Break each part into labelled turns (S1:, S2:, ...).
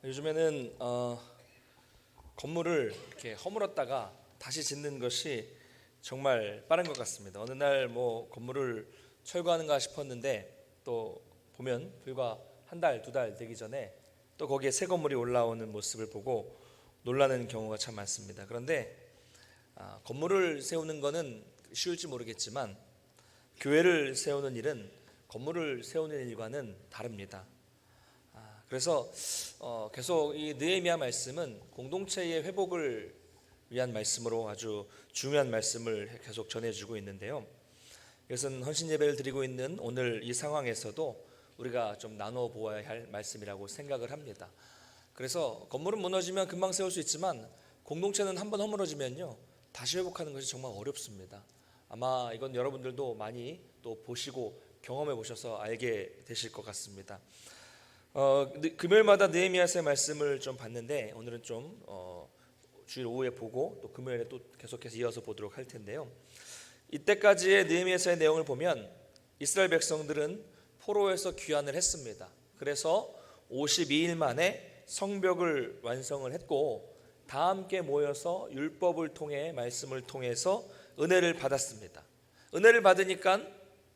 S1: 요즘에는 건물을 이렇게 허물었다가 다시 짓는 것이 정말 빠른 것 같습니다. 어느 날 건물을 철거하는가 싶었는데 또 보면 불과 한 달, 두 달 되기 전에 또 거기에 새 건물이 올라오는 모습을 보고 놀라는 경우가 참 많습니다. 그런데 건물을 세우는 것은 쉬울지 모르겠지만 교회를 세우는 일은 건물을 세우는 일과는 다릅니다. 그래서 계속 이 느헤미야 말씀은 공동체의 회복을 위한 말씀으로 아주 중요한 말씀을 계속 전해주고 있는데요. 이것은 헌신 예배를 드리고 있는 오늘 이 상황에서도 우리가 좀 나눠 보아야 할 말씀이라고 생각을 합니다. 그래서 건물은 무너지면 금방 세울 수 있지만 공동체는 한번 허물어지면요 다시 회복하는 것이 정말 어렵습니다. 아마 이건 여러분들도 많이 또 보시고 경험해 보셔서 알게 되실 것 같습니다. 금요일마다 느헤미야서의 말씀을 좀 봤는데 오늘은 좀 주일 오후에 보고 또 금요일에 또 계속해서 이어서 보도록 할 텐데요. 이때까지의 느헤미야서의 내용을 보면 이스라엘 백성들은 포로에서 귀환을 했습니다. 그래서 52일 만에 성벽을 완성을 했고 다 함께 모여서 율법을 통해 말씀을 통해서 은혜를 받았습니다. 은혜를 받으니까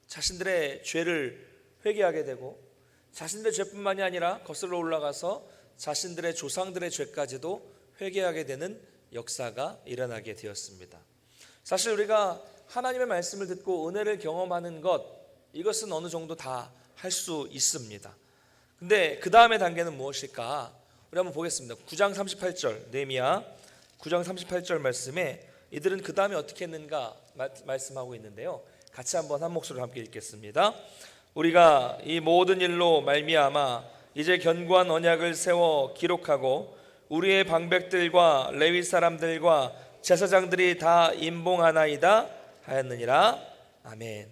S1: 자신들의 죄를 회개하게 되고 자신들의 죄뿐만이 아니라 거슬러 올라가서 자신들의 조상들의 죄까지도 회개하게 되는 역사가 일어나게 되었습니다. 사실 우리가 하나님의 말씀을 듣고 은혜를 경험하는 것, 이것은 어느 정도 다 할 수 있습니다. 근데 그 다음의 단계는 무엇일까? 우리 한번 보겠습니다. 9장 38절 느헤미야 9장 38절 말씀에 이들은 그 다음에 어떻게 했는가 말씀하고 있는데요. 같이 한번 한 목소리로 함께 읽겠습니다. 우리가 이 모든 일로 말미암아 이제 견고한 언약을 세워 기록하고 우리의 방백들과 레위 사람들과 제사장들이 다 임봉하나이다 하였느니라. 아멘.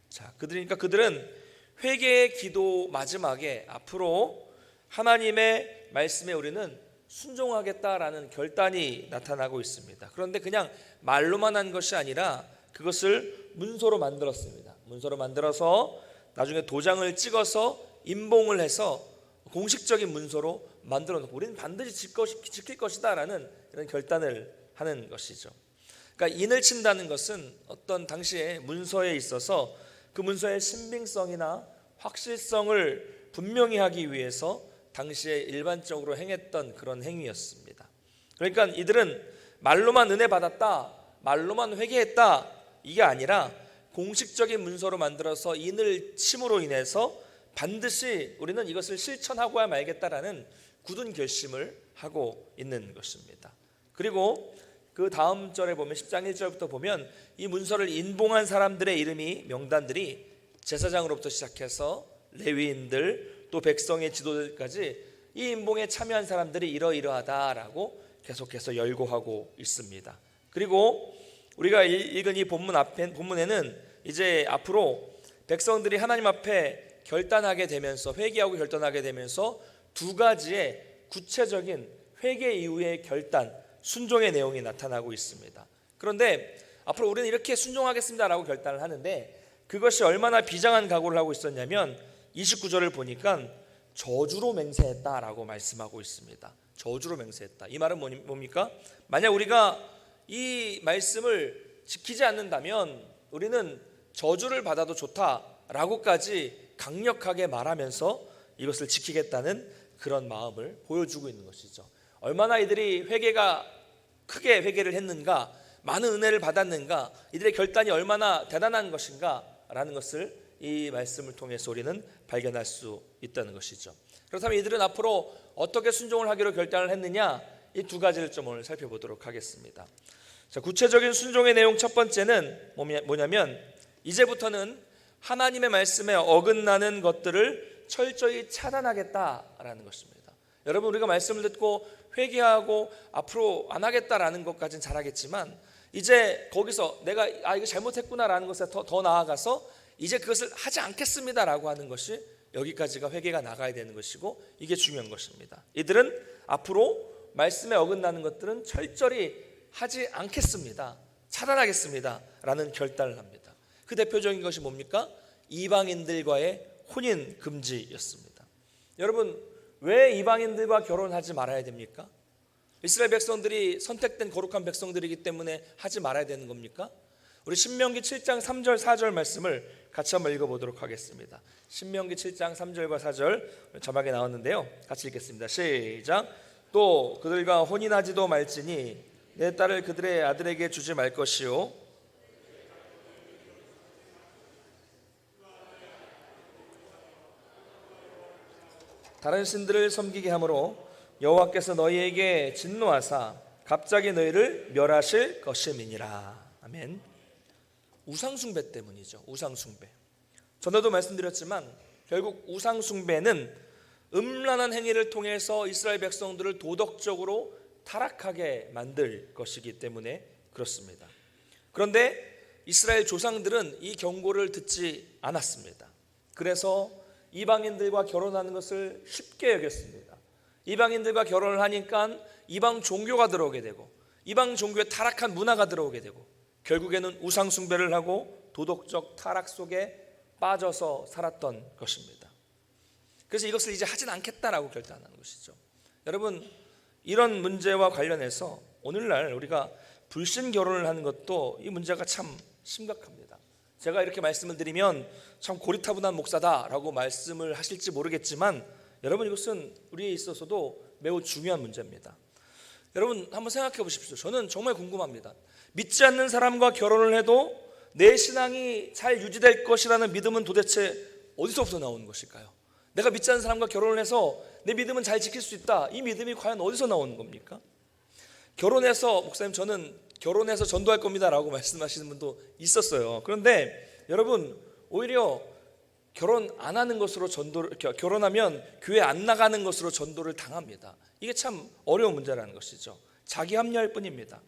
S1: 자, 그들은 회개의 기도 마지막에 앞으로 하나님의 말씀에 우리는 순종하겠다라는 결단이 나타나고 있습니다. 그런데 그냥 말로만 한 것이 아니라 그것을 문서로 만들었습니다. 문서로 만들어서 나중에 도장을 찍어서 임봉을 해서 공식적인 문서로 만들어 놓고 우리는 반드시 지킬 것이다 라는 이런 결단을 하는 것이죠. 그러니까 인을 친다는 것은 어떤 당시에 문서에 있어서 그 문서의 신빙성이나 확실성을 분명히 하기 위해서 당시에 일반적으로 행했던 그런 행위였습니다. 그러니까 이들은 말로만 은혜 받았다, 말로만 회개했다 이게 아니라 공식적인 문서로 만들어서 인을 침으로 인해서 반드시 우리는 이것을 실천하고야 말겠다라는 굳은 결심을 하고 있는 것입니다. 그리고 그 다음 절에 보면 10장 1절부터 보면 이 문서를 인봉한 사람들의 이름이 명단들이 제사장으로부터 시작해서 레위인들 또 백성의 지도자들까지 이 인봉에 참여한 사람들이 이러이러하다라고 계속해서 열거하고 있습니다. 그리고 우리가 읽은 이 본문에는 이제 앞으로 백성들이 하나님 앞에 결단하게 되면서 회개하고 결단하게 되면서 두 가지의 구체적인 회개 이후의 결단, 순종의 내용이 나타나고 있습니다. 그런데 앞으로 우리는 이렇게 순종하겠습니다라고 결단을 하는데 그것이 얼마나 비장한 각오를 하고 있었냐면 29절을 보니까 저주로 맹세했다라고 말씀하고 있습니다. 저주로 맹세했다. 이 말은 뭡니까? 만약 우리가 이 말씀을 지키지 않는다면 우리는 저주를 받아도 좋다라고까지 강력하게 말하면서 이것을 지키겠다는 그런 마음을 보여주고 있는 것이죠. 얼마나 이들이 크게 회개를 했는가, 많은 은혜를 받았는가, 이들의 결단이 얼마나 대단한 것인가 라는 것을 이 말씀을 통해서 우리는 발견할 수 있다는 것이죠. 그렇다면 이들은 앞으로 어떻게 순종을 하기로 결단을 했느냐, 이 두 가지를 좀 오늘 살펴보도록 하겠습니다. 자, 구체적인 순종의 내용 첫 번째는 뭐냐면 이제부터는 하나님의 말씀에 어긋나는 것들을 철저히 차단하겠다라는 것입니다. 여러분, 우리가 말씀을 듣고 회개하고 앞으로 안 하겠다라는 것까지는 잘하겠지만 이제 거기서 내가 이거 잘못했구나라는 것에 더 나아가서 이제 그것을 하지 않겠습니다라고 하는 것이 여기까지가 회개가 나가야 되는 것이고 이게 중요한 것입니다. 이들은 앞으로 말씀에 어긋나는 것들은 철저히 하지 않겠습니다, 차단하겠습니다 라는 결단을 합니다. 그 대표적인 것이 뭡니까? 이방인들과의 혼인 금지였습니다. 여러분, 왜 이방인들과 결혼하지 말아야 됩니까? 이스라엘 백성들이 선택된 거룩한 백성들이기 때문에 하지 말아야 되는 겁니까? 우리 신명기 7장 3절 4절 말씀을 같이 한번 읽어보도록 하겠습니다. 신명기 7장 3절과 4절 자막에 나왔는데요, 같이 읽겠습니다. 시작. 또 그들과 혼인하지도 말지니 내 딸을 그들의 아들에게 주지 말 것이요 다른 신들을 섬기게 하므로 여호와께서 너희에게 진노하사 갑자기 너희를 멸하실 것임이니라. 아멘. 우상숭배 때문이죠. 우상숭배. 전에도 말씀드렸지만 결국 우상숭배는 음란한 행위를 통해서 이스라엘 백성들을 도덕적으로 타락하게 만들 것이기 때문에 그렇습니다. 그런데 이스라엘 조상들은 이 경고를 듣지 않았습니다. 그래서 이방인들과 결혼하는 것을 쉽게 여겼습니다. 이방인들과 결혼을 하니까 이방 종교가 들어오게 되고 이방 종교의 타락한 문화가 들어오게 되고 결국에는 우상 숭배를 하고 도덕적 타락 속에 빠져서 살았던 것입니다. 그래서 이것을 이제 하진 않겠다라고 결단하는 것이죠. 여러분, 이런 문제와 관련해서 오늘날 우리가 불신 결혼을 하는 것도 이 문제가 참 심각합니다. 제가 이렇게 말씀을 드리면 참 고리타분한 목사다라고 말씀을 하실지 모르겠지만 여러분, 이것은 우리에 있어서도 매우 중요한 문제입니다. 여러분, 한번 생각해 보십시오. 저는 정말 궁금합니다. 믿지 않는 사람과 결혼을 해도 내 신앙이 잘 유지될 것이라는 믿음은 도대체 어디서부터 나오는 것일까요? 내가 믿지 않는 사람과 결혼을 해서 내 믿음은 잘 지킬 수 있다, 이 믿음이 과연 어디서 나오는 겁니까? 결혼해서, 목사님 저는 결혼해서 전도할 겁니다 라고 말씀하시는 분도 있었어요. 그런데 여러분, 오히려 결혼 안 하는 것으로 전도를, 결혼하면 교회 안 나가는 것으로 전도를 당합니다. 이게 참 어려운 문제라는 것이죠. 자기 합리화일 뿐입니다.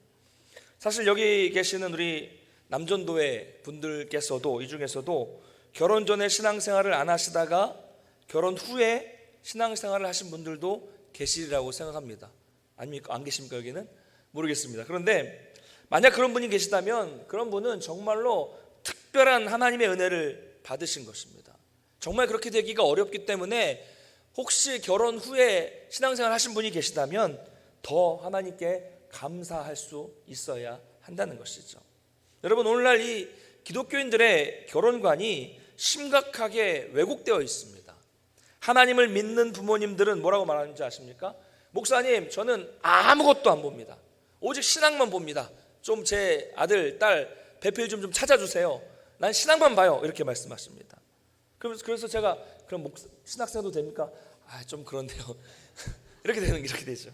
S1: 사실 여기 계시는 우리 남전도회 분들께서도, 이 중에서도 결혼 전에 신앙생활을 안 하시다가 결혼 후에 신앙생활을 하신 분들도 계시리라고 생각합니다. 아닙니까? 안 계십니까? 여기는? 모르겠습니다. 그런데 만약 그런 분이 계시다면 그런 분은 정말로 특별한 하나님의 은혜를 받으신 것입니다. 정말 그렇게 되기가 어렵기 때문에 혹시 결혼 후에 신앙생활 하신 분이 계시다면 더 하나님께 감사할 수 있어야 한다는 것이죠. 여러분, 오늘날 이 기독교인들의 결혼관이 심각하게 왜곡되어 있습니다. 하나님을 믿는 부모님들은 뭐라고 말하는지 아십니까? 목사님, 저는 아무것도 안 봅니다. 오직 신앙만 봅니다. 좀 제 아들, 딸 배필 좀 찾아주세요. 난 신앙만 봐요. 이렇게 말씀하십니다. 그래서 제가 그럼 신학생도 됩니까? 좀 그런데요. 이렇게 되죠.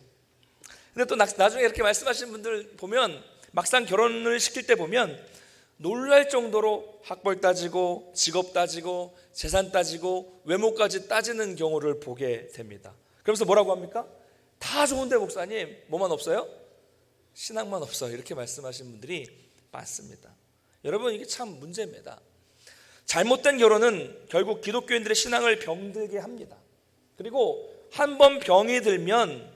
S1: 근데 또 나중에 이렇게 말씀하시는 분들 보면 막상 결혼을 시킬 때 보면 놀랄 정도로 학벌 따지고 직업 따지고 재산 따지고 외모까지 따지는 경우를 보게 됩니다. 그러면서 뭐라고 합니까? 다 좋은데 목사님 뭐만 없어요? 신앙만 없어요. 이렇게 말씀하시는 분들이 많습니다. 여러분, 이게 참 문제입니다. 잘못된 결혼은 결국 기독교인들의 신앙을 병들게 합니다. 그리고 한번 병이 들면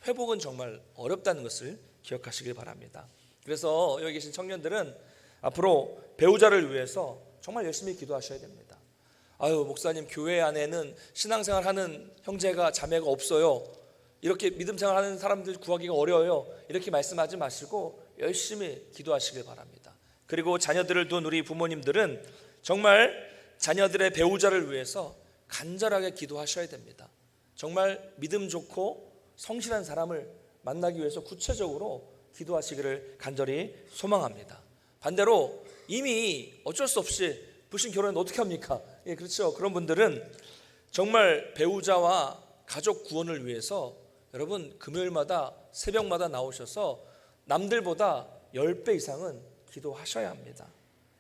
S1: 회복은 정말 어렵다는 것을 기억하시길 바랍니다. 그래서 여기 계신 청년들은 앞으로 배우자를 위해서 정말 열심히 기도하셔야 됩니다. 목사님, 교회 안에는 신앙생활하는 형제가 자매가 없어요. 이렇게 믿음생활하는 사람들 구하기가 어려워요. 이렇게 말씀하지 마시고 열심히 기도하시길 바랍니다. 그리고 자녀들을 둔 우리 부모님들은 정말 자녀들의 배우자를 위해서 간절하게 기도하셔야 됩니다. 정말 믿음 좋고 성실한 사람을 만나기 위해서 구체적으로 기도하시기를 간절히 소망합니다. 반대로 이미 어쩔 수 없이 불신 결혼은 어떻게 합니까? 예, 그렇죠. 그런 분들은 정말 배우자와 가족 구원을 위해서 여러분 금요일마다 새벽마다 나오셔서 남들보다 10배 이상은 기도하셔야 합니다.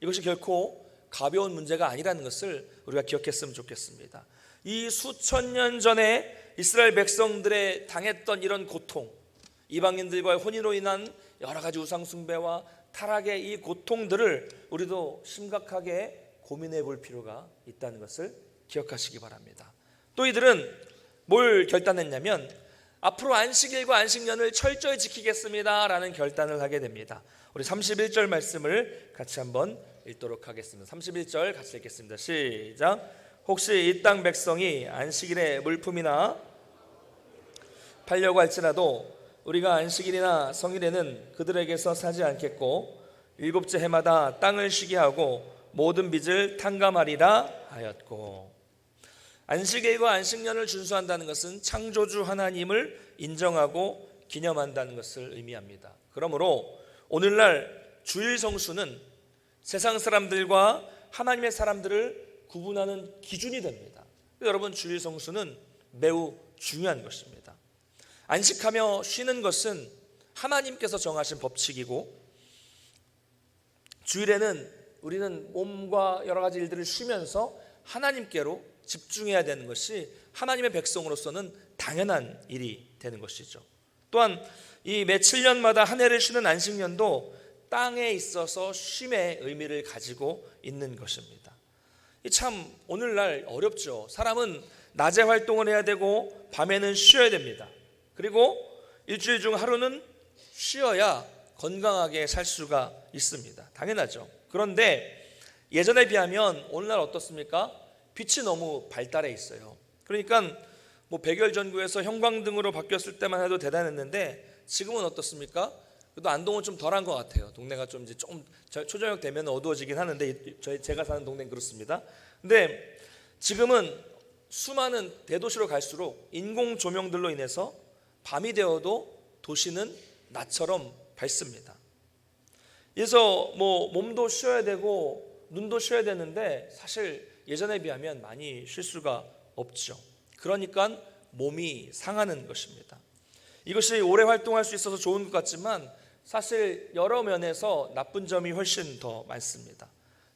S1: 이것이 결코 가벼운 문제가 아니라는 것을 우리가 기억했으면 좋겠습니다. 이 수천 년 전에 이스라엘 백성들의 당했던 이런 고통, 이방인들과의 혼인으로 인한 여러 가지 우상 숭배와 타락의 이 고통들을 우리도 심각하게 고민해 볼 필요가 있다는 것을 기억하시기 바랍니다. 또 이들은 뭘 결단했냐면 앞으로 안식일과 안식년을 철저히 지키겠습니다 라는 결단을 하게 됩니다. 우리 31절 말씀을 같이 한번 읽도록 하겠습니다. 31절 같이 읽겠습니다. 시작. 혹시 이 땅 백성이 안식일에 물품이나 팔려고 할지라도 우리가 안식일이나 성일에는 그들에게서 사지 않겠고 일곱째 해마다 땅을 쉬게 하고 모든 빚을 탕감하리라 하였고. 안식일과 안식년을 준수한다는 것은 창조주 하나님을 인정하고 기념한다는 것을 의미합니다. 그러므로 오늘날 주일 성수는 세상 사람들과 하나님의 사람들을 구분하는 기준이 됩니다. 여러분, 주일 성수는 매우 중요한 것입니다. 안식하며 쉬는 것은 하나님께서 정하신 법칙이고, 주일에는 우리는 몸과 여러 가지 일들을 쉬면서 하나님께로 집중해야 되는 것이 하나님의 백성으로서는 당연한 일이 되는 것이죠. 또한 이 매 7년마다 한 해를 쉬는 안식년도 땅에 있어서 쉼의 의미를 가지고 있는 것입니다. 참 오늘날 어렵죠. 사람은 낮에 활동을 해야 되고 밤에는 쉬어야 됩니다. 그리고 일주일 중 하루는 쉬어야 건강하게 살 수가 있습니다. 당연하죠. 그런데 예전에 비하면 오늘날 어떻습니까? 빛이 너무 발달해 있어요. 그러니까 뭐 백열전구에서 형광등으로 바뀌었을 때만 해도 대단했는데 지금은 어떻습니까? 그래도 안동은 좀 덜한 것 같아요. 동네가 좀 이제 조금 초저녁 되면 어두워지긴 하는데 제가 사는 동네는 그렇습니다. 근데 지금은 수많은 대도시로 갈수록 인공 조명들로 인해서 밤이 되어도 도시는 낮처럼 밝습니다. 그래서 뭐 몸도 쉬어야 되고 눈도 쉬어야 되는데 사실 예전에 비하면 많이 쉴 수가 없죠. 그러니까 몸이 상하는 것입니다. 이것이 오래 활동할 수 있어서 좋은 것 같지만 사실 여러 면에서 나쁜 점이 훨씬 더 많습니다.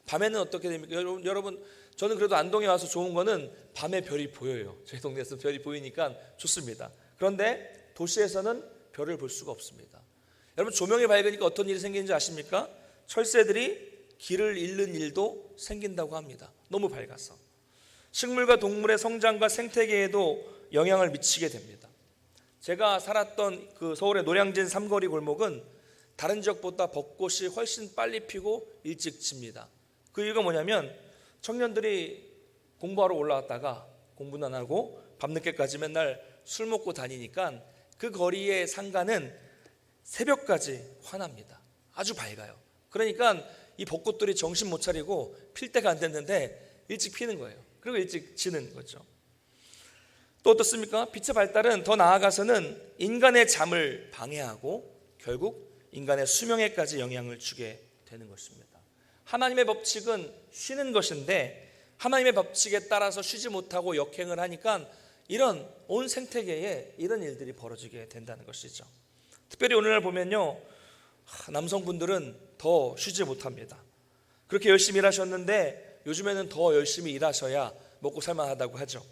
S1: 밤에는 어떻게 됩니까? 여러분, 저는 그래도 안동에 와서 좋은 거는 밤에 별이 보여요. 저희 동네에서 별이 보이니까 좋습니다. 그런데 도시에서는 별을 볼 수가 없습니다. 여러분, 조명이 밝으니까 어떤 일이 생기는지 아십니까? 철새들이 길을 잃는 일도 생긴다고 합니다. 너무 밝아서. 식물과 동물의 성장과 생태계에도 영향을 미치게 됩니다. 제가 살았던 그 서울의 노량진 삼거리 골목은 다른 지역보다 벚꽃이 훨씬 빨리 피고 일찍 집니다. 그 이유가 뭐냐면 청년들이 공부하러 올라왔다가 공부는 안 하고 밤늦게까지 맨날 술 먹고 다니니까 그 거리의 상가는 새벽까지 환합니다. 아주 밝아요. 그러니까 이 벚꽃들이 정신 못 차리고 필 때가 안 됐는데 일찍 피는 거예요. 그리고 일찍 지는 거죠. 또 어떻습니까? 빛의 발달은 더 나아가서는 인간의 잠을 방해하고 결국 인간의 수명에까지 영향을 주게 되는 것입니다. 하나님의 법칙은 쉬는 것인데 하나님의 법칙에 따라서 쉬지 못하고 역행을 하니까 이런 온 생태계에 이런 일들이 벌어지게 된다는 것이죠. 특별히 오늘날 보면요, 남성분들은 더 쉬지 못합니다. 그렇게 열심히 일하셨는데 요즘에는 더 열심히 일하셔야 먹고 살만하다고 하죠.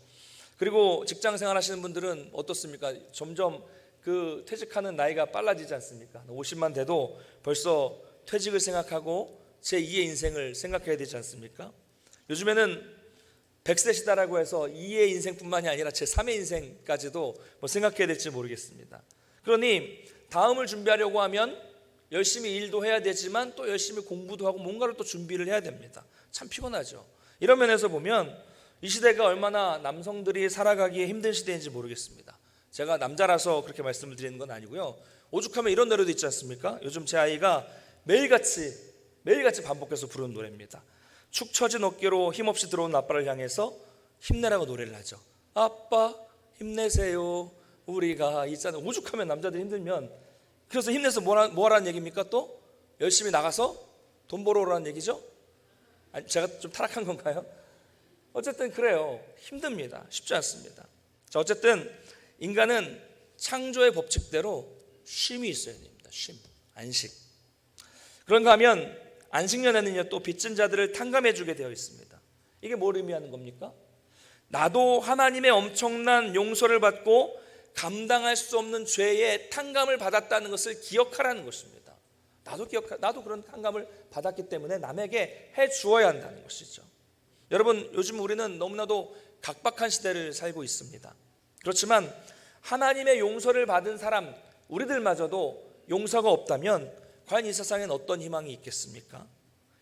S1: 그리고 직장 생활 하시는 분들은 어떻습니까? 점점 그 퇴직하는 나이가 빨라지지 않습니까? 50만 돼도 벌써 퇴직을 생각하고 제2의 인생을 생각해야 되지 않습니까? 요즘에는 100세시다라고 해서 2의 인생뿐만이 아니라 제3의 인생까지도 뭐 생각해야 될지 모르겠습니다. 그러니 다음을 준비하려고 하면 열심히 일도 해야 되지만 또 열심히 공부도 하고 뭔가를 또 준비를 해야 됩니다. 참 피곤하죠. 이런 면에서 보면 이 시대가 얼마나 남성들이 살아가기에 힘든 시대인지 모르겠습니다. 제가 남자라서 그렇게 말씀을 드리는 건 아니고요. 오죽하면 이런 노래도 있지 않습니까? 요즘 제 아이가 매일같이 반복해서 부르는 노래입니다. 축 처진 어깨로 힘없이 들어온 아빠를 향해서 힘내라고 노래를 하죠. 아빠 힘내세요. 우리가 있잖아요. 오죽하면 남자들이 힘들면 그래서 힘내서 뭐 하라는 얘기입니까? 또 열심히 나가서 돈 벌어오라는 얘기죠? 아니, 제가 좀 타락한 건가요? 어쨌든 그래요. 힘듭니다. 쉽지 않습니다. 자, 어쨌든 인간은 창조의 법칙대로 쉼이 있어야 됩니다. 쉼, 안식. 그런가 하면 안식년에는요 또 빚진 자들을 탕감해 주게 되어 있습니다. 이게 뭘 의미하는 겁니까? 나도 하나님의 엄청난 용서를 받고 감당할 수 없는 죄의 탕감을 받았다는 것을 기억하라는 것입니다. 나도 그런 탕감을 받았기 때문에 남에게 해 주어야 한다는 것이죠. 여러분, 요즘 우리는 너무나도 각박한 시대를 살고 있습니다. 그렇지만 하나님의 용서를 받은 사람 우리들마저도 용서가 없다면 과연 이 세상엔 어떤 희망이 있겠습니까?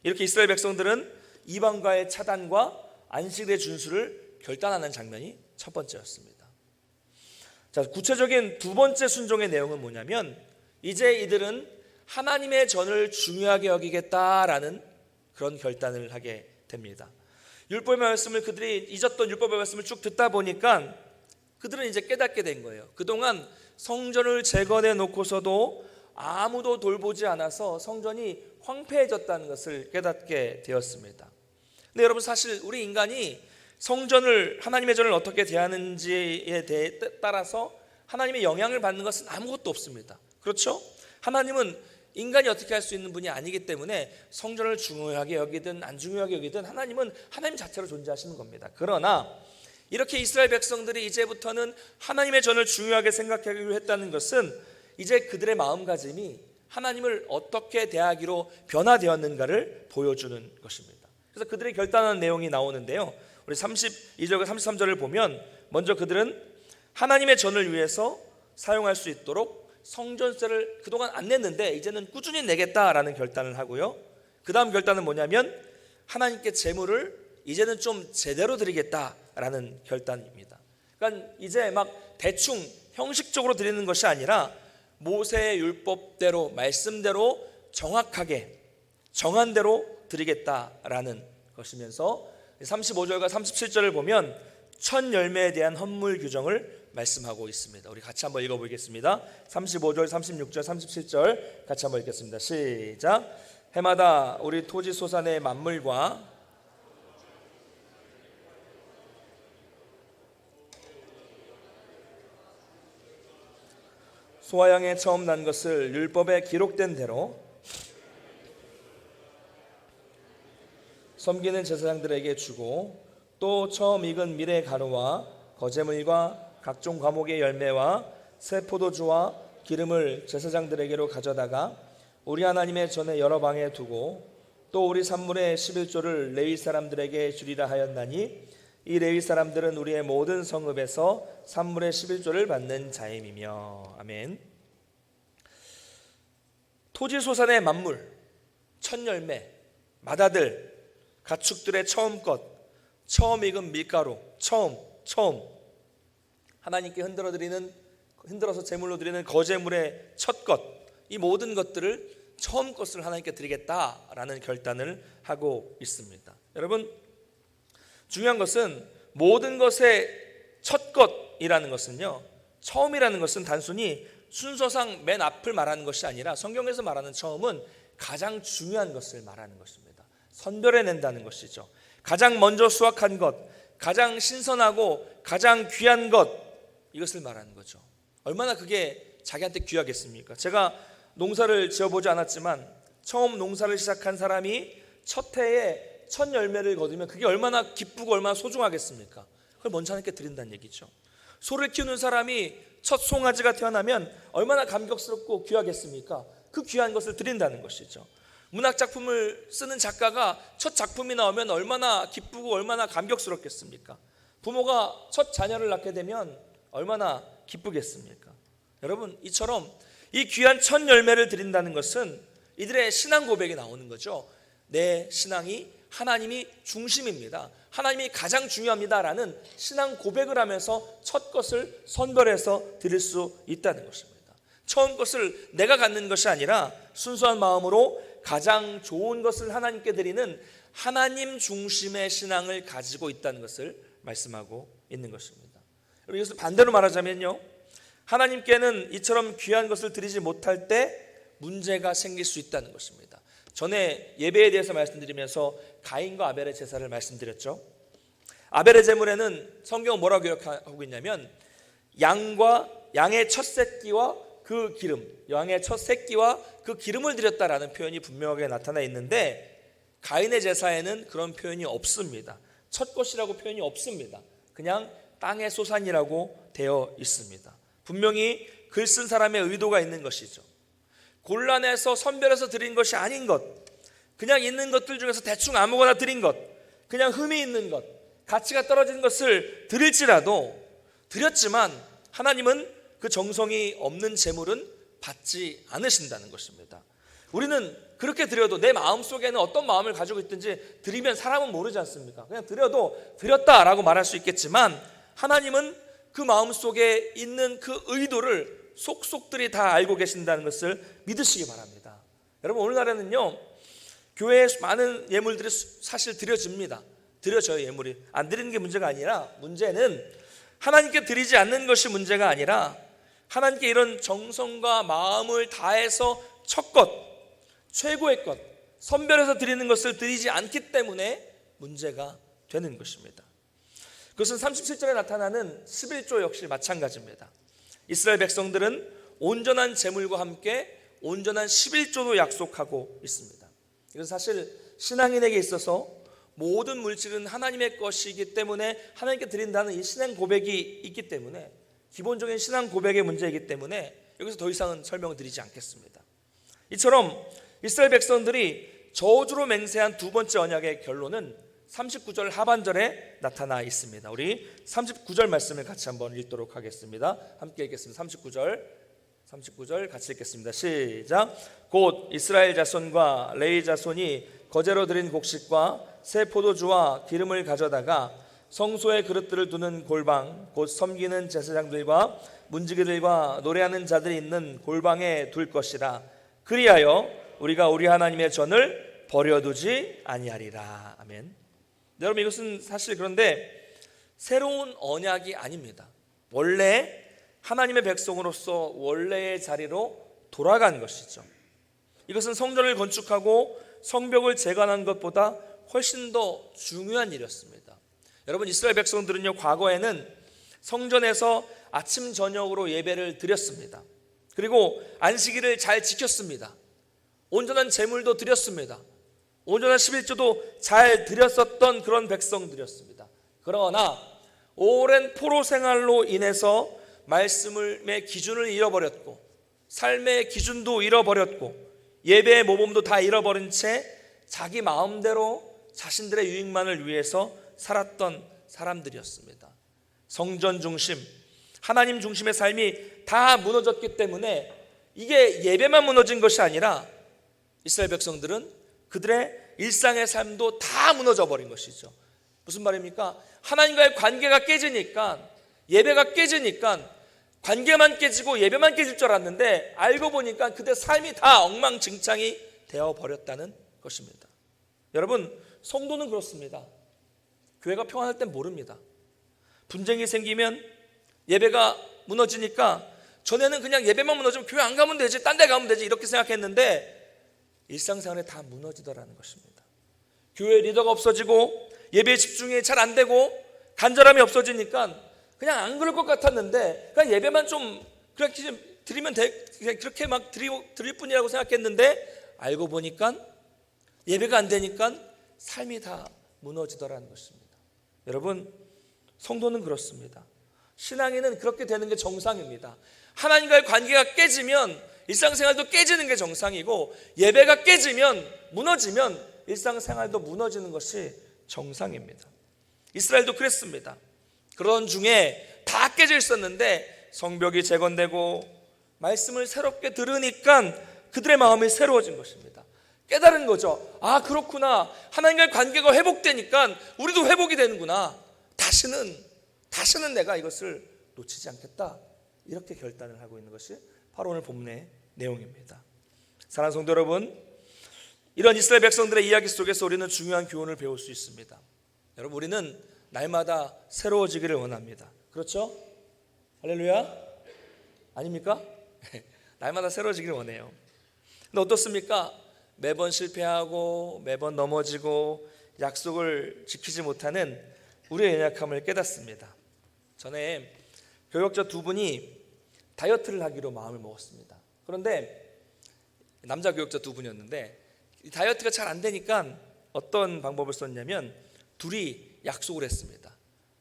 S1: 이렇게 이스라엘 백성들은 이방과의 차단과 안식일의 준수를 결단하는 장면이 첫 번째였습니다. 자, 구체적인 두 번째 순종의 내용은 뭐냐면 이제 이들은 하나님의 전을 중요하게 여기겠다라는 그런 결단을 하게 됩니다. 율법의 말씀을 그들이 잊었던 율법의 말씀을 쭉 듣다 보니까 그들은 이제 깨닫게 된 거예요. 그동안 성전을 재건해 놓고서도 아무도 돌보지 않아서 성전이 황폐해졌다는 것을 깨닫게 되었습니다. 근데 여러분, 사실 우리 인간이 성전을, 하나님의 전을 어떻게 대하는지에 따라서 하나님의 영향을 받는 것은 아무것도 없습니다. 그렇죠? 하나님은 인간이 어떻게 할 수 있는 분이 아니기 때문에 성전을 중요하게 여기든 안 중요하게 여기든 하나님은 하나님 자체로 존재하시는 겁니다. 그러나 이렇게 이스라엘 백성들이 이제부터는 하나님의 전을 중요하게 생각하기로 했다는 것은 이제 그들의 마음가짐이 하나님을 어떻게 대하기로 변화되었는가를 보여주는 것입니다. 그래서 그들이 결단한 내용이 나오는데요, 우리 32절과 33절을 보면 먼저 그들은 하나님의 전을 위해서 사용할 수 있도록 성전세를 그동안 안 냈는데 이제는 꾸준히 내겠다라는 결단을 하고요, 그 다음 결단은 뭐냐면 하나님께 제물을 이제는 좀 제대로 드리겠다라는 결단입니다. 그러니까 이제 막 대충 형식적으로 드리는 것이 아니라 모세의 율법대로, 말씀대로 정확하게 정한 대로 드리겠다라는 것이면서 35절과 37절을 보면 첫 열매에 대한 헌물 규정을 말씀하고 있습니다. 우리 같이 한번 읽어보겠습니다. 35절, 36절, 37절 같이 한번 읽겠습니다. 시작. 해마다 우리 토지 소산의 만물과 소와 양에 처음 난 것을 율법에 기록된 대로 섬기는 제사장들에게 주고, 또 처음 익은 밀의 가루와 거제물과 각종 과목의 열매와 새 포도주와 기름을 제사장들에게로 가져다가 우리 하나님의 전에 여러 방에 두고, 또 우리 산물의 11조를 레위 사람들에게 주리라 하였나니 이 레위 사람들은 우리의 모든 성읍에서 산물의 11조를 받는 자임이며. 아멘. 토지소산의 만물, 첫 열매, 맏아들, 가축들의 처음 것, 처음 익은 밀가루, 처음 하나님께 흔들어서 제물로 드리는 거제물의 첫 것, 이 모든 것들을 처음 것을 하나님께 드리겠다라는 결단을 하고 있습니다. 여러분, 중요한 것은 모든 것의 첫 것이라는 것은요, 처음이라는 것은 단순히 순서상 맨 앞을 말하는 것이 아니라 성경에서 말하는 처음은 가장 중요한 것을 말하는 것입니다. 선별해낸다는 것이죠. 가장 먼저 수확한 것, 가장 신선하고 가장 귀한 것, 이것을 말하는 거죠. 얼마나 그게 자기한테 귀하겠습니까? 제가 농사를 지어보지 않았지만 처음 농사를 시작한 사람이 첫 해에 첫 열매를 거두면 그게 얼마나 기쁘고 얼마나 소중하겠습니까? 그걸 먼저 하나님께 드린다는 얘기죠. 소를 키우는 사람이 첫 송아지가 태어나면 얼마나 감격스럽고 귀하겠습니까? 그 귀한 것을 드린다는 것이죠. 문학작품을 쓰는 작가가 첫 작품이 나오면 얼마나 기쁘고 얼마나 감격스럽겠습니까? 부모가 첫 자녀를 낳게 되면 얼마나 기쁘겠습니까? 여러분, 이처럼 이 귀한 첫 열매를 드린다는 것은 이들의 신앙 고백이 나오는 거죠. 내 신앙이 하나님이 중심입니다, 하나님이 가장 중요합니다라는 신앙 고백을 하면서 첫 것을 선별해서 드릴 수 있다는 것입니다. 처음 것을 내가 갖는 것이 아니라 순수한 마음으로 가장 좋은 것을 하나님께 드리는 하나님 중심의 신앙을 가지고 있다는 것을 말씀하고 있는 것입니다. 이것을 반대로 말하자면요, 하나님께는 이처럼 귀한 것을 드리지 못할 때 문제가 생길 수 있다는 것입니다. 전에 예배에 대해서 말씀드리면서 가인과 아벨의 제사를 말씀드렸죠. 아벨의 제물에는 성경은 뭐라고 기록하고 있냐면 양의 첫 새끼와 그 기름, 양의 첫 새끼와 그 기름을 드렸다라는 표현이 분명하게 나타나 있는데, 가인의 제사에는 그런 표현이 없습니다. 첫 것이라고 표현이 없습니다. 그냥 땅의 소산이라고 되어 있습니다. 분명히 글 쓴 사람의 의도가 있는 것이죠. 곤란해서 선별해서 드린 것이 아닌 것, 그냥 있는 것들 중에서 대충 아무거나 드린 것, 그냥 흠이 있는 것, 가치가 떨어진 것을 드릴지라도 드렸지만 하나님은 그 정성이 없는 제물은 받지 않으신다는 것입니다. 우리는 그렇게 드려도 내 마음속에는 어떤 마음을 가지고 있든지 드리면 사람은 모르지 않습니까? 그냥 드려도 드렸다라고 말할 수 있겠지만 하나님은 그 마음속에 있는 그 의도를 속속들이 다 알고 계신다는 것을 믿으시기 바랍니다. 여러분, 오늘날에는요 교회에 많은 예물들이 사실 드려집니다. 드려져요. 예물이 안 드리는 게 문제가 아니라, 문제는 하나님께 드리지 않는 것이 문제가 아니라 하나님께 이런 정성과 마음을 다해서 첫것, 최고의 것, 선별해서 드리는 것을 드리지 않기 때문에 문제가 되는 것입니다. 그것은 37절에 나타나는 11조 역시 마찬가지입니다. 이스라엘 백성들은 온전한 제물과 함께 온전한 11조도 약속하고 있습니다. 이건 사실 신앙인에게 있어서 모든 물질은 하나님의 것이기 때문에 하나님께 드린다는 이 신앙 고백이 있기 때문에, 기본적인 신앙 고백의 문제이기 때문에 여기서 더 이상은 설명을 드리지 않겠습니다. 이처럼 이스라엘 백성들이 저주로 맹세한 두 번째 언약의 결론은 39절 하반절에 나타나 있습니다. 우리 39절 말씀을 같이 한번 읽도록 하겠습니다. 함께 읽겠습니다. 39절 같이 읽겠습니다. 시작. 곧 이스라엘 자손과 레위 자손이 거제로 드린 곡식과 새 포도주와 기름을 가져다가 성소에 그릇들을 두는 골방, 곧 섬기는 제사장들과 문지기들과 노래하는 자들이 있는 골방에 둘 것이라. 그리하여 우리가 우리 하나님의 전을 버려두지 아니하리라. 아멘. 여러분, 이것은 사실 그런데 새로운 언약이 아닙니다. 원래 하나님의 백성으로서 원래의 자리로 돌아간 것이죠. 이것은 성전을 건축하고 성벽을 재건한 것보다 훨씬 더 중요한 일이었습니다. 여러분, 이스라엘 백성들은요 과거에는 성전에서 아침 저녁으로 예배를 드렸습니다. 그리고 안식일을 잘 지켰습니다. 온전한 제물도 드렸습니다. 온전한 11조도 잘 드렸었던 그런 백성들이었습니다. 그러나 오랜 포로 생활로 인해서 말씀의 기준을 잃어버렸고, 삶의 기준도 잃어버렸고, 예배의 모범도 다 잃어버린 채 자기 마음대로 자신들의 유익만을 위해서 살았던 사람들이었습니다. 성전 중심, 하나님 중심의 삶이 다 무너졌기 때문에 이게 예배만 무너진 것이 아니라 이스라엘 백성들은 그들의 일상의 삶도 다 무너져 버린 것이죠. 무슨 말입니까? 하나님과의 관계가 깨지니까, 예배가 깨지니까 관계만 깨지고 예배만 깨질 줄 알았는데 알고 보니까 그들의 삶이 다 엉망진창이 되어버렸다는 것입니다. 여러분, 성도는 그렇습니다. 교회가 평안할 땐 모릅니다. 분쟁이 생기면 예배가 무너지니까 전에는 그냥 예배만 무너지면 교회 안 가면 되지, 딴 데 가면 되지 이렇게 생각했는데 일상생활에 다 무너지더라는 것입니다. 교회 리더가 없어지고 예배에 집중이 잘 안 되고 간절함이 없어지니까 그냥 안 그럴 것 같았는데 그냥 예배만 좀 그렇게 드리면 그냥 그렇게 막 드릴 뿐이라고 생각했는데 알고 보니까 예배가 안 되니까 삶이 다 무너지더라는 것입니다. 여러분, 성도는 그렇습니다. 신앙인은 그렇게 되는 게 정상입니다. 하나님과의 관계가 깨지면 일상생활도 깨지는 게 정상이고, 예배가 깨지면, 무너지면 일상생활도 무너지는 것이 정상입니다. 이스라엘도 그랬습니다. 그런 중에 다 깨져 있었는데 성벽이 재건되고 말씀을 새롭게 들으니까 그들의 마음이 새로워진 것입니다. 깨달은 거죠. 아, 그렇구나. 하나님과의 관계가 회복되니까 우리도 회복이 되는구나. 다시는 내가 이것을 놓치지 않겠다. 이렇게 결단을 하고 있는 것이 바로 오늘 본문의 내용입니다. 사랑하는 성도 여러분, 이런 이스라엘 백성들의 이야기 속에서 우리는 중요한 교훈을 배울 수 있습니다. 여러분, 우리는 날마다 새로워지기를 원합니다. 그렇죠? 할렐루야? 아닙니까? 날마다 새로워지기를 원해요. 근데 어떻습니까? 매번 실패하고 매번 넘어지고 약속을 지키지 못하는 우리의 연약함을 깨닫습니다. 전에 교역자 두 분이 다이어트를 하기로 마음을 먹었습니다. 그런데 남자 교역자 두 분이었는데 다이어트가 잘 안 되니까 어떤 방법을 썼냐면 둘이 약속을 했습니다.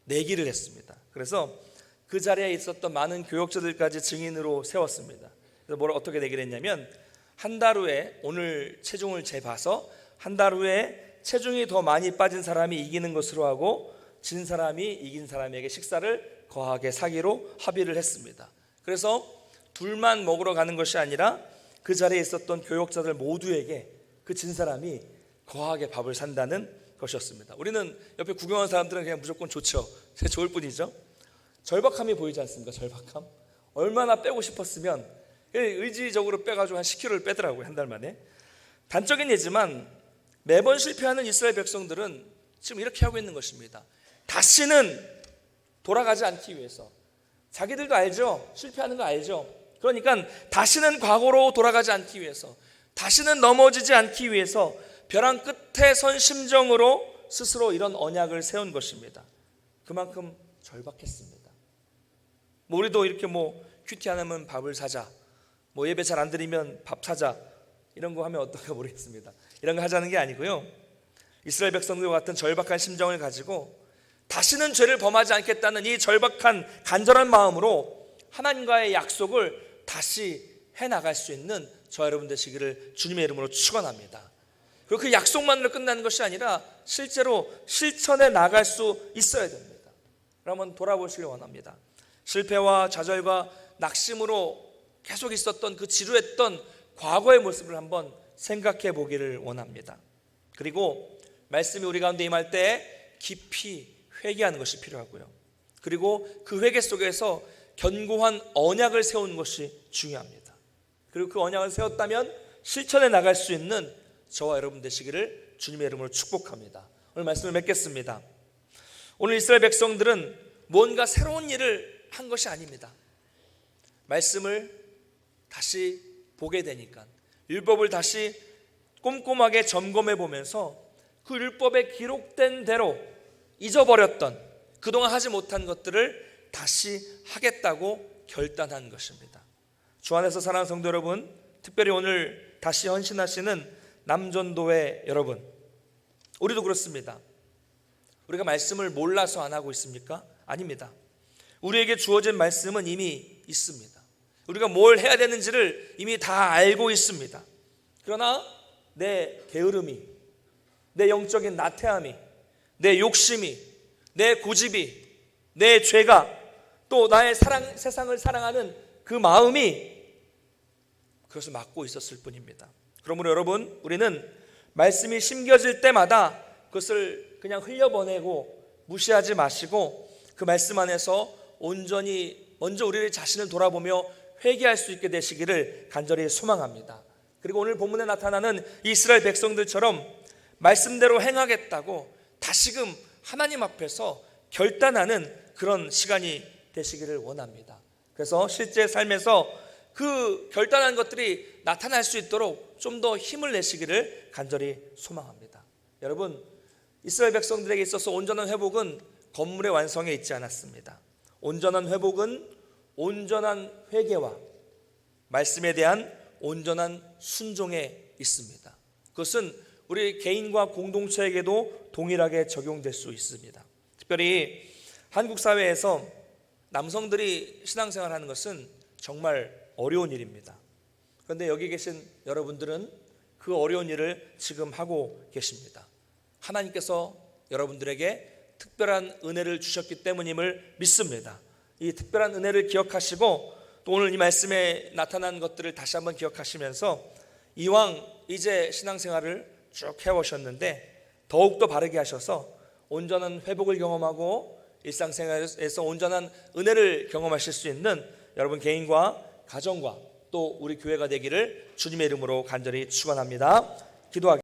S1: 내기를 했습니다. 그래서 그 자리에 있었던 많은 교역자들까지 증인으로 세웠습니다. 그래서 어떻게 내기를 했냐면 한 달 후에 오늘 체중을 재봐서 한 달 후에 체중이 더 많이 빠진 사람이 이기는 것으로 하고 진 사람이 이긴 사람에게 식사를 거하게 사기로 합의를 했습니다. 그래서 둘만 먹으러 가는 것이 아니라 그 자리에 있었던 교역자들 모두에게 그 진 사람이 거하게 밥을 산다는 것이었습니다. 우리는 옆에 구경하는 사람들은 그냥 무조건 좋죠. 좋을 뿐이죠. 절박함이 보이지 않습니까? 절박함. 얼마나 빼고 싶었으면 의지적으로 빼가지고 한 10kg를 빼더라고요. 한 달 만에. 단적인 예지만 매번 실패하는 이스라엘 백성들은 지금 이렇게 하고 있는 것입니다. 다시는 돌아가지 않기 위해서. 자기들도 알죠. 실패하는 거 알죠. 그러니까 다시는 과거로 돌아가지 않기 위해서, 다시는 넘어지지 않기 위해서 벼랑 끝에 선 심정으로 스스로 이런 언약을 세운 것입니다. 그만큼 절박했습니다. 우리도 이렇게 큐티 안 하면 밥을 사자, 예배 잘 안 드리면 밥 사자, 이런 거 하면 어떨까 모르겠습니다. 이런 거 하자는 게 아니고요. 이스라엘 백성들과 같은 절박한 심정을 가지고 다시는 죄를 범하지 않겠다는 이 절박한 간절한 마음으로 하나님과의 약속을 다시 해나갈 수 있는 저와 여러분 되시기를 주님의 이름으로 축원합니다. 그리고 그 약속만으로 끝나는 것이 아니라 실제로 실천해 나갈 수 있어야 됩니다. 그러면 돌아보시길 원합니다. 실패와 좌절과 낙심으로 계속 있었던 그 지루했던 과거의 모습을 한번 생각해 보기를 원합니다. 그리고 말씀이 우리 가운데 임할 때 깊이 회개하는 것이 필요하고요. 그리고 그 회개 속에서 견고한 언약을 세우는 것이 중요합니다. 그리고 그 언약을 세웠다면 실천해 나갈 수 있는 저와 여러분 되시기를 주님의 이름으로 축복합니다. 오늘 말씀을 맺겠습니다. 오늘 이스라엘 백성들은 뭔가 새로운 일을 한 것이 아닙니다. 말씀을 다시 보게 되니까, 율법을 다시 꼼꼼하게 점검해 보면서 그 율법에 기록된 대로 잊어버렸던, 그동안 하지 못한 것들을 다시 하겠다고 결단한 것입니다. 주 안에서 사랑하는 성도 여러분, 특별히 오늘 다시 헌신하시는 남전도회 여러분, 우리도 그렇습니다. 우리가 말씀을 몰라서 안 하고 있습니까? 아닙니다. 우리에게 주어진 말씀은 이미 있습니다. 우리가 뭘 해야 되는지를 이미 다 알고 있습니다. 그러나 내 게으름이, 내 영적인 나태함이, 내 욕심이, 내 고집이, 내 죄가, 또 나의 세상을 사랑하는 그 마음이 그것을 막고 있었을 뿐입니다. 그러므로 여러분, 우리는 말씀이 심겨질 때마다 그것을 그냥 흘려보내고 무시하지 마시고 그 말씀 안에서 온전히 먼저 우리 자신을 돌아보며 회개할 수 있게 되시기를 간절히 소망합니다. 그리고 오늘 본문에 나타나는 이스라엘 백성들처럼 말씀대로 행하겠다고 다시금 하나님 앞에서 결단하는 그런 시간이 되시기를 원합니다. 그래서 실제 삶에서 그 결단한 것들이 나타날 수 있도록 좀 더 힘을 내시기를 간절히 소망합니다. 여러분, 이스라엘 백성들에게 있어서 온전한 회복은 건물의 완성에 있지 않았습니다. 온전한 회복은 온전한 회개와 말씀에 대한 온전한 순종에 있습니다. 그것은 우리 개인과 공동체에게도 동일하게 적용될 수 있습니다. 특별히 한국 사회에서 남성들이 신앙생활하는 것은 정말 어려운 일입니다. 그런데 여기 계신 여러분들은 그 어려운 일을 지금 하고 계십니다. 하나님께서 여러분들에게 특별한 은혜를 주셨기 때문임을 믿습니다. 이 특별한 은혜를 기억하시고 또 오늘 이 말씀에 나타난 것들을 다시 한번 기억하시면서 이왕 이제 신앙생활을 쭉 해오셨는데 더욱더 바르게 하셔서 온전한 회복을 경험하고 일상생활에서 온전한 은혜를 경험하실 수 있는 여러분 개인과 가정과 또 우리 교회가 되기를 주님의 이름으로 간절히 축원합니다. 기도하겠습니다.